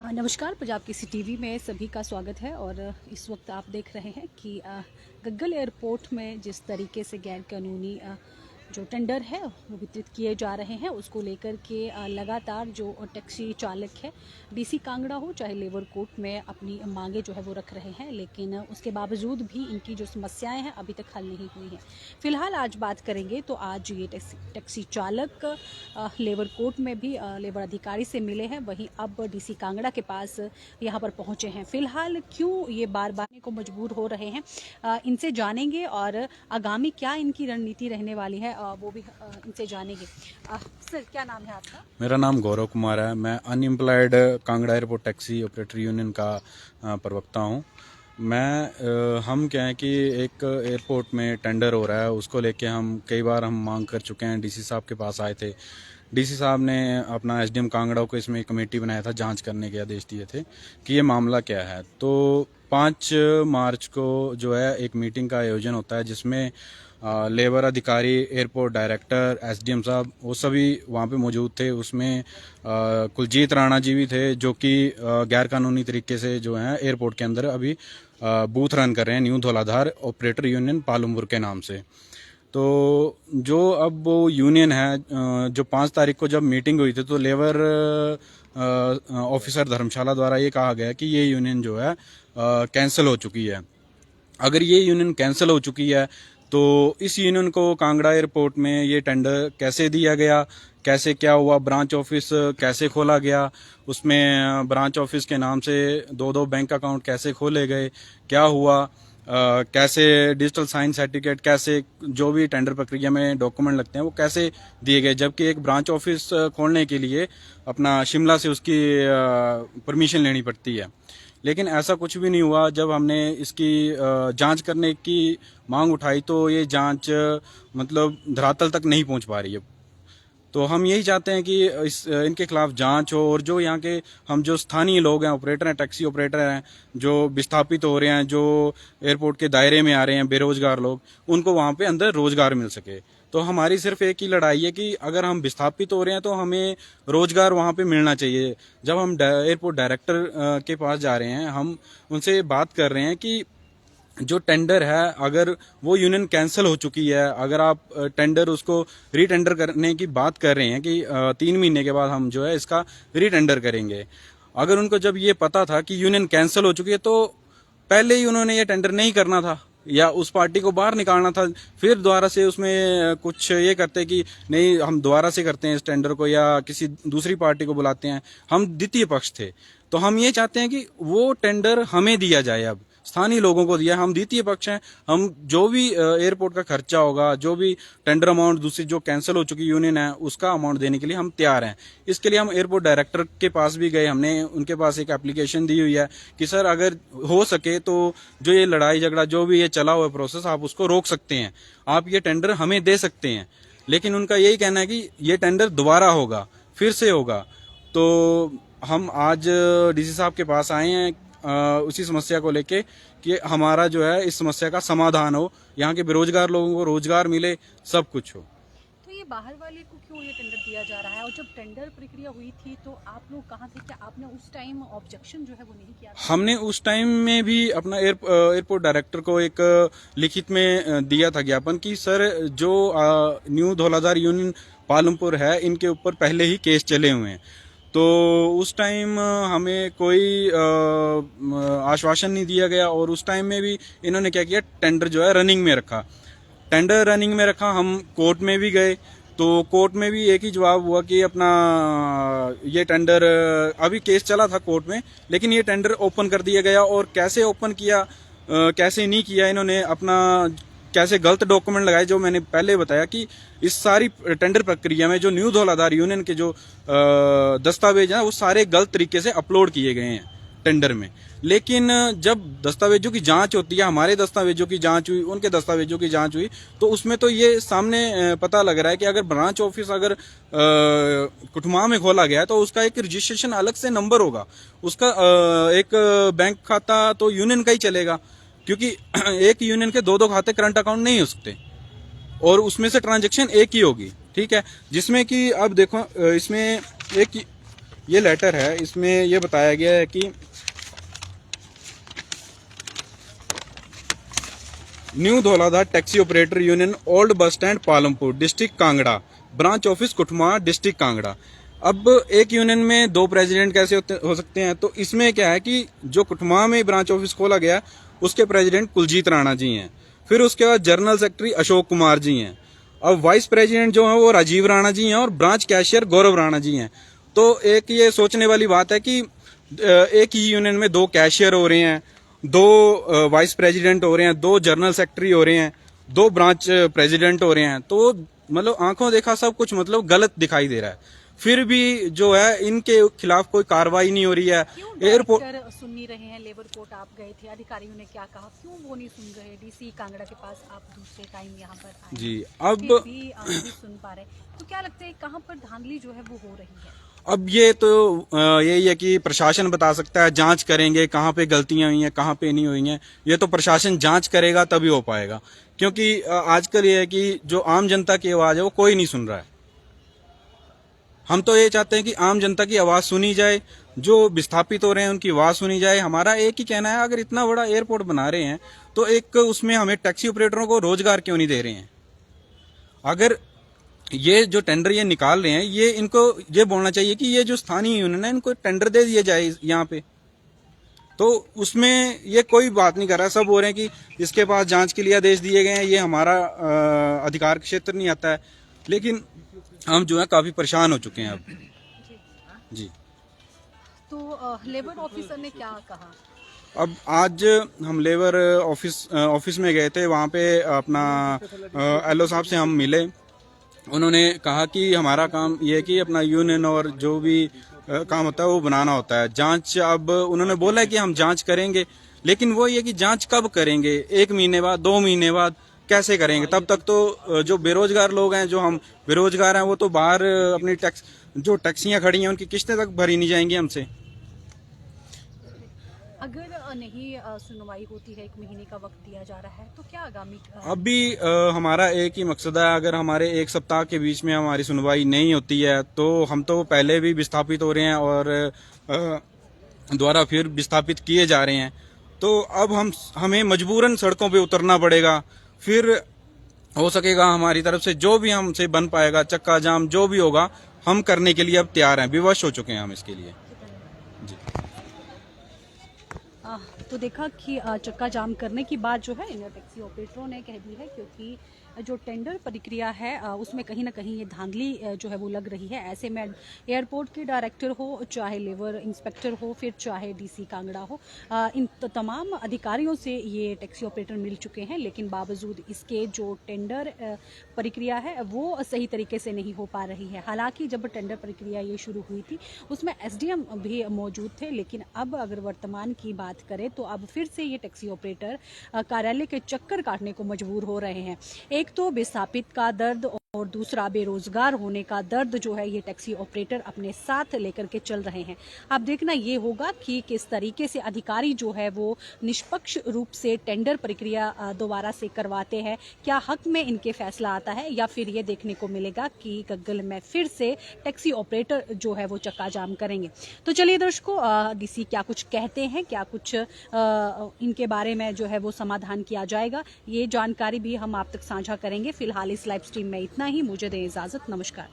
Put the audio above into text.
नमस्कार, पंजाब केसरी टीवी में सभी का स्वागत है। और इस वक्त आप देख रहे हैं कि गग्गल एयरपोर्ट में जिस तरीके से गैर कानूनी जो टेंडर है वो वितरित किए जा रहे हैं, उसको लेकर के लगातार जो टैक्सी चालक है डीसी कांगड़ा हो चाहे लेबर कोर्ट में अपनी मांगे जो है वो रख रहे हैं, लेकिन उसके बावजूद भी इनकी जो समस्याएं हैं अभी तक हल नहीं हुई हैं। फिलहाल आज बात करेंगे तो आज ये टैक्सी चालक लेबर कोर्ट में भी लेबर अधिकारी से मिले हैं, वहीं अब डीसी कांगड़ा के पास यहाँ पर पहुंचे हैं। फिलहाल क्यों ये बार बार को मजबूर हो रहे हैं, इनसे जानेंगे और आगामी क्या इनकी रणनीति रहने वाली है वो भी इनसे जानेंगे। सर, क्या नाम है आपका? मेरा नाम गौरव कुमार है। मैं unemployed Kangra airport taxi operator union का प्रवक्ता हूं। हम क्या है कि एक एयरपोर्ट में टेंडर हो रहा है, उसको लेके हम कई बार मांग कर चुके हैं। डीसी साहब के पास आए थे। डीसी साहब ने अपना एसडीएम कांगड़ा को इसमें कमेटी बनाया था, जांच करने के आदेश दिए थे कि ये मामला क्या है। तो 5 मार्च को जो है एक मीटिंग का आयोजन होता है, जिसमें लेबर अधिकारी, एयरपोर्ट डायरेक्टर, एसडीएम साहब वो सभी वहाँ पे मौजूद थे। उसमें कुलजीत राणा जी भी थे, जो कि गैर कानूनी तरीके से जो है एयरपोर्ट के अंदर अभी बूथ रन कर रहे हैं, new Dhauladhar operator union Palampur के नाम से। तो जो अब वो यूनियन है, जो 5 तारीख को जब मीटिंग हुई थी, तो लेबर ऑफिसर धर्मशाला द्वारा ये कहा गया कि ये यूनियन जो है कैंसिल हो चुकी है। अगर ये यूनियन कैंसिल हो चुकी है तो इस यूनियन को कांगड़ा एयरपोर्ट में ये टेंडर कैसे दिया गया, कैसे क्या हुआ, ब्रांच ऑफिस कैसे खोला गया, उसमें ब्रांच ऑफिस के नाम से 2-2 बैंक अकाउंट कैसे खोले गए, क्या हुआ, कैसे डिजिटल साइन सर्टिफिकेट, कैसे जो भी टेंडर प्रक्रिया में डॉक्यूमेंट लगते हैं वो कैसे दिए गए, जबकि एक ब्रांच ऑफिस खोलने के लिए अपना शिमला से उसकी परमिशन लेनी पड़ती है। लेकिन ऐसा कुछ भी नहीं हुआ। जब हमने इसकी जांच करने की मांग उठाई तो ये जांच मतलब धरातल तक नहीं पहुंच पा रही है। तो हम यही चाहते हैं कि इनके खिलाफ जांच हो, और जो यहाँ के हम जो स्थानीय लोग हैं, ऑपरेटर हैं, टैक्सी ऑपरेटर हैं, जो विस्थापित हो रहे हैं, जो एयरपोर्ट के दायरे में आ रहे हैं, बेरोजगार लोग, उनको वहाँ पे अंदर रोजगार मिल सके। तो हमारी सिर्फ एक ही लड़ाई है कि अगर हम विस्थापित हो रहे हैं तो हमें रोजगार वहाँ पे मिलना चाहिए। जब हम एयरपोर्ट डायरेक्टर के पास जा रहे हैं, हम उनसे बात कर रहे हैं कि जो टेंडर है, अगर वो यूनियन कैंसिल हो चुकी है, अगर आप टेंडर उसको रीटेंडर करने की बात कर रहे हैं कि 3 महीने के बाद हम जो है इसका रीटेंडर करेंगे, अगर उनको जब ये पता था कि यूनियन कैंसिल हो चुकी है तो पहले ही उन्होंने ये टेंडर नहीं करना था, या उस पार्टी को बाहर निकालना था। फिर दोबारा से उसमें कुछ ये करते कि नहीं, हम दोबारा से करते हैं इस टेंडर को, या किसी दूसरी पार्टी को बुलाते हैं। हम द्वितीय पक्ष थे, तो हम ये चाहते हैं कि वो टेंडर हमें दिया जाए। अब स्थानीय लोगों को दिया, हम द्वितीय पक्ष हैं। हम जो भी एयरपोर्ट का खर्चा होगा, जो भी टेंडर अमाउंट दूसरी जो कैंसिल हो चुकी यूनियन है उसका अमाउंट देने के लिए हम तैयार हैं। इसके लिए हम एयरपोर्ट डायरेक्टर के पास भी गए, हमने उनके पास एक एप्लीकेशन दी हुई है कि सर अगर हो सके तो जो ये लड़ाई झगड़ा जो भी ये चला हुआ प्रोसेस, आप उसको रोक सकते हैं, आप ये टेंडर हमें दे सकते हैं। लेकिन उनका यही कहना है कि ये टेंडर दोबारा होगा, फिर से होगा। तो हम आज डीसी साहब के पास आए हैं उसी समस्या को लेके कि हमारा जो है इस समस्या का समाधान हो, यहाँ के बेरोजगार लोगों को रोजगार मिले, सब कुछ हो। तो ये बाहर वाले को क्यों ये टेंडर दिया जा रहा है? और जब टेंडर प्रक्रिया हुई थी तो आप लोग कहाँ थे? क्या आपने उस टाइम ऑब्जेक्शन जो है वो नहीं किया था? हमने उस टाइम में भी अपना एयरपोर्ट डायरेक्टर को एक लिखित में दिया था ज्ञापन कि सर जो न्यू धौलाधार यूनियन पालमपुर है, इनके ऊपर पहले ही केस चले हुए हैं। तो उस टाइम हमें कोई आश्वासन नहीं दिया गया, और उस टाइम में भी इन्होंने क्या किया, टेंडर जो है रनिंग में रखा। टेंडर रनिंग में रखा, हम कोर्ट में भी गए, तो कोर्ट में भी एक ही जवाब हुआ कि अपना ये टेंडर अभी केस चला था कोर्ट में, लेकिन ये टेंडर ओपन कर दिया गया। और कैसे ओपन किया, कैसे नहीं किया, इन्होंने अपना कैसे गलत डॉक्यूमेंट लगाए, जो मैंने पहले बताया कि इस सारी टेंडर प्रक्रिया में जो न्यू धौलाधार यूनियन के जो दस्तावेज हैं वो सारे गलत तरीके से अपलोड किए गए हैं टेंडर में। लेकिन जब दस्तावेजों की जांच होती है, हमारे दस्तावेजों की जांच हुई, उनके दस्तावेजों की जांच हुई, तो उसमें तो ये सामने पता लग रहा है कि अगर ब्रांच ऑफिस अगर कुटुमा में खोला गया है तो उसका एक रजिस्ट्रेशन अलग से नंबर होगा, उसका एक बैंक खाता तो यूनियन का ही चलेगा, क्योंकि एक यूनियन के 2-2 खाते करंट अकाउंट नहीं हो सकते, और उसमें से ट्रांजैक्शन एक ही होगी। ठीक है, जिसमें कि अब देखो इसमें एक ये लेटर है, इसमें ये बताया गया है कि new Dhauladhar taxi operator union old bus stand Palampur district Kangra branch office Kutma district Kangra. अब एक यूनियन में दो प्रेसिडेंट कैसे हो सकते हैं? तो इसमें क्या है कि जो कुटमा में ब्रांच ऑफिस खोला गया उसके प्रेसिडेंट कुलजीत राणा जी हैं, फिर उसके बाद जनरल सेक्रेटरी अशोक कुमार जी हैं, अब वाइस प्रेसिडेंट जो है वो राजीव राणा जी हैं और ब्रांच कैशियर गौरव राणा जी हैं। तो एक ये सोचने वाली बात है कि एक ही यूनियन में दो कैशियर हो रहे हैं, दो वाइस प्रेसिडेंट हो रहे हैं, दो जनरल सेक्रेटरी हो रहे हैं, दो ब्रांच प्रेसिडेंट हो रहे हैं। तो मतलब आंखों देखा सब कुछ मतलब गलत दिखाई दे रहा है। फिर भी जो है इनके खिलाफ कोई कार्रवाई नहीं हो रही है। एयरपोर्ट सुन नहीं रहे हैं, लेबर कोर्ट आप गए थे, अधिकारियों ने क्या कहा, क्यों वो नहीं सुन रहे? डीसी कांगड़ा के पास आप दूसरे टाइम यहाँ पर आए जी, फिर अब भी आप नहीं सुन पा रहे, तो क्या लगता है कहाँ पर धांधली जो है वो हो रही है? अब ये तो यही है कि प्रशासन बता सकता है, जांच करेंगे कहाँ पे गलतियां हुई हैं कहाँ पे नहीं हुई हैं। ये तो प्रशासन जांच करेगा तभी हो पाएगा, क्योंकि आजकल ये है कि जो आम जनता की आवाज है वो कोई नहीं सुन रहा है। हम तो ये चाहते हैं कि आम जनता की आवाज सुनी जाए, जो विस्थापित हो रहे हैं उनकी आवाज सुनी जाए। हमारा एक ही कहना है, अगर इतना बड़ा एयरपोर्ट बना रहे हैं तो एक उसमें हमें टैक्सी ऑपरेटरों को रोजगार क्यों नहीं दे रहे हैं? अगर ये जो टेंडर ये निकाल रहे हैं, ये इनको ये बोलना चाहिए कि ये जो स्थानीय यूनियन है इनको टेंडर दे दिया जाए यहाँ पे। तो उसमें ये कोई बात नहीं कर रहा, सब बोल रहे हैं कि इसके पास जांच के लिए आदेश दिए गए हैं, ये हमारा अधिकार क्षेत्र नहीं आता है। लेकिन हम जो है काफी परेशान हो चुके हैं अब जी। तो लेबर ऑफिसर ने क्या कहा? अब आज हम लेबर ऑफिस में गए थे, वहाँ पे अपना एलओ साहब से हम मिले। उन्होंने कहा कि हमारा काम ये है कि अपना यूनियन और जो भी काम होता है वो बनाना होता है। जांच, अब उन्होंने बोला है कि हम जांच करेंगे, लेकिन वो ये कि जांच कब करेंगे? 1 महीने बाद, 2 महीने बाद कैसे करेंगे? तब तक तो जो बेरोजगार लोग हैं, जो हम बेरोजगार हैं, वो तो बाहर अपनी जो टैक्सियां खड़ी हैं उनकी किस्तें तक भरी नहीं जाएंगी हमसे। अगर नहीं सुनवाई होती है, 1 महीने का वक्त दिया जा रहा है, तो क्या आगामी अभी हमारा एक ही मकसद है, अगर हमारे 1 सप्ताह के बीच में हमारी सुनवाई नहीं होती है तो हम तो पहले भी विस्थापित हो रहे हैं और दोबारा फिर विस्थापित किए जा रहे हैं। तो अब हमें मजबूरन सड़कों पे उतरना पड़ेगा। फिर हो सकेगा हमारी तरफ से जो भी हमसे बन पाएगा, चक्का जाम जो भी होगा, हम करने के लिए अब तैयार हैं, विवश हो चुके हैं हम इसके लिए जी। तो देखा कि चक्का जाम करने की बात जो है इन टैक्सी ऑपरेटरों ने कह दी है, क्योंकि जो टेंडर प्रक्रिया है उसमें कहीं ना कहीं ये धांधली जो है वो लग रही है। ऐसे में एयरपोर्ट के डायरेक्टर हो, चाहे लेबर इंस्पेक्टर हो, फिर चाहे डीसी कांगड़ा हो, इन तमाम अधिकारियों से ये टैक्सी ऑपरेटर मिल चुके हैं, लेकिन बावजूद इसके जो टेंडर प्रक्रिया है वो सही तरीके से नहीं हो पा रही है। हालांकि जब टेंडर प्रक्रिया ये शुरू हुई थी उसमें एसडीएम भी मौजूद थे, लेकिन अब अगर वर्तमान की बात करें तो अब फिर से ये टैक्सी ऑपरेटर कार्यालय के चक्कर काटने को मजबूर हो रहे हैं। एक तो विस्थापित का दर्द और दूसरा बेरोजगार होने का दर्द जो है ये टैक्सी ऑपरेटर अपने साथ लेकर के चल रहे हैं। अब देखना ये होगा कि किस तरीके से अधिकारी जो है वो निष्पक्ष रूप से टेंडर प्रक्रिया दोबारा से करवाते हैं, क्या हक में इनके फैसला आता है, या फिर ये देखने को मिलेगा कि गग्गल में फिर से टैक्सी ऑपरेटर जो है वो चक्का जाम करेंगे। तो चलिए दर्शकों, डीसी क्या कुछ कहते हैं, क्या कुछ इनके बारे में जो है वो समाधान किया जाएगा, ये जानकारी भी हम आप तक साझा करेंगे। फिलहाल इस लाइव स्ट्रीम में इतना ही। मुझे दें इजाजत। नमस्कार।